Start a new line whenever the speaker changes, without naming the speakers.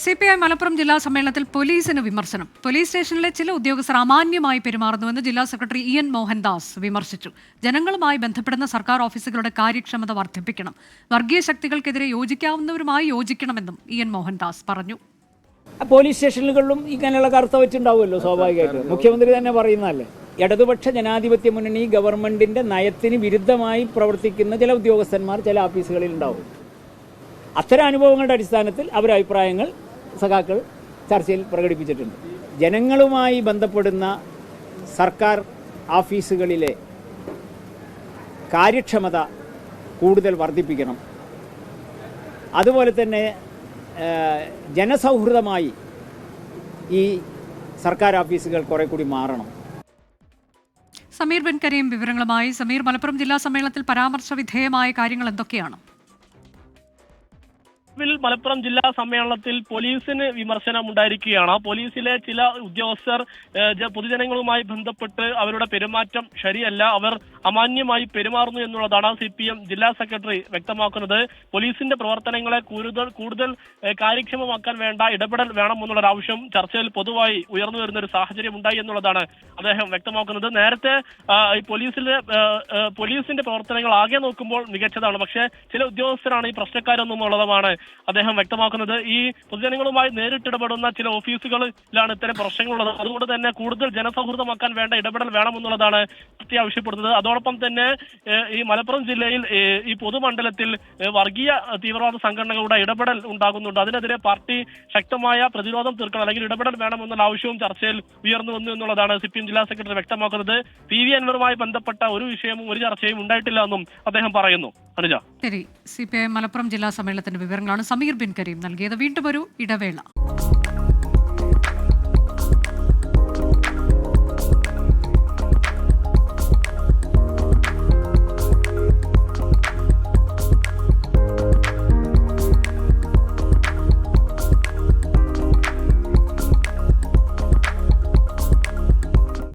CPI Malappuram ജില്ലാ സമ്മേളനത്തിൽ പോലീസിന് വിമർശനം. പോലീസ് സ്റ്റേഷനിലെ ചില ഉദ്യോഗസ്ഥർ അമാന്യമായി പെരുമാറുന്നുവെന്ന് ജില്ലാ സെക്രട്ടറി ഇ.എൻ. മോഹൻദാസ് വിമർശിച്ചു. ജനങ്ങളുമായി ബന്ധപ്പെടുന്ന സർക്കാർ ഓഫീസുകളുടെ കാര്യക്ഷമത വർദ്ധിപ്പിക്കണം. വർഗീയ ശക്തികൾക്കെതിരെ യോജിക്കാവുന്നവരുമായി യോജിക്കണമെന്നും ഇ.എൻ. മോഹൻദാസ് പറഞ്ഞു.
പോലീസ് സ്റ്റേഷനുകളിലും ഇങ്ങനെയുള്ള കറുത്ത വെച്ചുണ്ടാവുമല്ലോ സ്വാഭാവികമായിട്ടും. മുഖ്യമന്ത്രി തന്നെ പറയുന്നതല്ലേ, ഇടതുപക്ഷ ജനാധിപത്യ മുന്നണി ഗവൺമെന്റിന്റെ നയത്തിന് വിരുദ്ധമായി പ്രവർത്തിക്കുന്ന ചില ഉദ്യോഗസ്ഥന്മാർ ചില ഓഫീസുകളിൽ ഉണ്ടാവും. അത്തരം അനുഭവങ്ങളുടെ അടിസ്ഥാനത്തിൽ അവരുടെ അഭിപ്രായങ്ങൾ സഖാക്കൾ ചർച്ചയിൽ പ്രകടിപ്പിച്ചിട്ടുണ്ട്. ജനങ്ങളുമായി ബന്ധപ്പെടുന്ന സർക്കാർ ഓഫീസുകളിലെ കാര്യക്ഷമത കൂടുതൽ വർദ്ധിപ്പിക്കണം. അതുപോലെ തന്നെ ജനസൗഹൃദമായി ഈ സർക്കാർ ഓഫീസുകൾ കുറെ കൂടി മാറണം.
സമീർ ബിൻ കരീം വിവരങ്ങളുമായി. സമീർ, മലപ്പുറം ജില്ലാ സമ്മേളനത്തിൽ പരാമർശ വിധേയമായ കാര്യങ്ങൾ എന്തൊക്കെയാണ്?
മലപ്പുറം ജില്ലാ സമ്മേളനത്തിൽ പോലീസിന് വിമർശനം ഉണ്ടായിരിക്കുകയാണ്. പോലീസിലെ ചില ഉദ്യോഗസ്ഥർ പൊതുജനങ്ങളുമായി ബന്ധപ്പെട്ട് അവരുടെ പെരുമാറ്റം ശരിയല്ല, അവർ അമാന്യമായി പെരുമാറുന്നു എന്നുള്ളതാണ് CPM ജില്ലാ സെക്രട്ടറി വ്യക്തമാക്കുന്നത്. പോലീസിന്റെ പ്രവർത്തനങ്ങളെ കൂടുതൽ കാര്യക്ഷമമാക്കാൻ വേണ്ട ഇടപെടൽ വേണമെന്നുള്ള ആവശ്യം ചർച്ചയിൽ പൊതുവായി ഉയർന്നു വരുന്ന ഒരു സാഹചര്യം ഉണ്ടായി എന്നുള്ളതാണ് അദ്ദേഹം വ്യക്തമാക്കുന്നത്. നേരത്തെ പോലീസിന്റെ പ്രവർത്തനങ്ങൾ ആകെ നോക്കുമ്പോൾ മികച്ചതാണ്, പക്ഷേ ചില ഉദ്യോഗസ്ഥരാണ് ഈ പ്രശ്നക്കാരെന്നുള്ളതാണ് അദ്ദേഹം വ്യക്തമാക്കുന്നത്. ഈ പൊതുജനങ്ങളുമായി നേരിട്ടിടപെടുന്ന ചില ഓഫീസുകളിലാണ് ഇത്തരം പ്രശ്നങ്ങളുള്ളത്. അതുകൊണ്ട് തന്നെ കൂടുതൽ ജനസൗഹൃദമാക്കാൻ വേണ്ട ഇടപെടൽ വേണമെന്നുള്ളതാണ് പാർട്ടി ആവശ്യപ്പെടുന്നത്. അതോടൊപ്പം തന്നെ ഈ മലപ്പുറം ജില്ലയിൽ ഈ പൊതുമണ്ഡലത്തിൽ വർഗീയ തീവ്രവാദ സംഘടനകളുടെ ഇടപെടൽ ഉണ്ടാകുന്നുണ്ട്. അതിനെതിരെ പാർട്ടി ശക്തമായ പ്രതിരോധം തീർക്കണം, അല്ലെങ്കിൽ ഇടപെടൽ വേണമെന്നുള്ള ആവശ്യവും ചർച്ചയിൽ ഉയർന്നു വന്നു എന്നുള്ളതാണ് CPM ജില്ലാ സെക്രട്ടറി വ്യക്തമാക്കുന്നത്. PV അൻവറുമായി ബന്ധപ്പെട്ട ഒരു വിഷയവും ഒരു ചർച്ചയും ഉണ്ടായിട്ടില്ല എന്നും അദ്ദേഹം പറയുന്നു. അനുജ,
ശരി. CPI മലപ്പുറം ജില്ലാ സമ്മേളനത്തിന്റെ വിവരങ്ങളാണ് സമീർ ബിൻ കരീം നൽകിയത്. വീണ്ടും ഒരു ഇടവേള.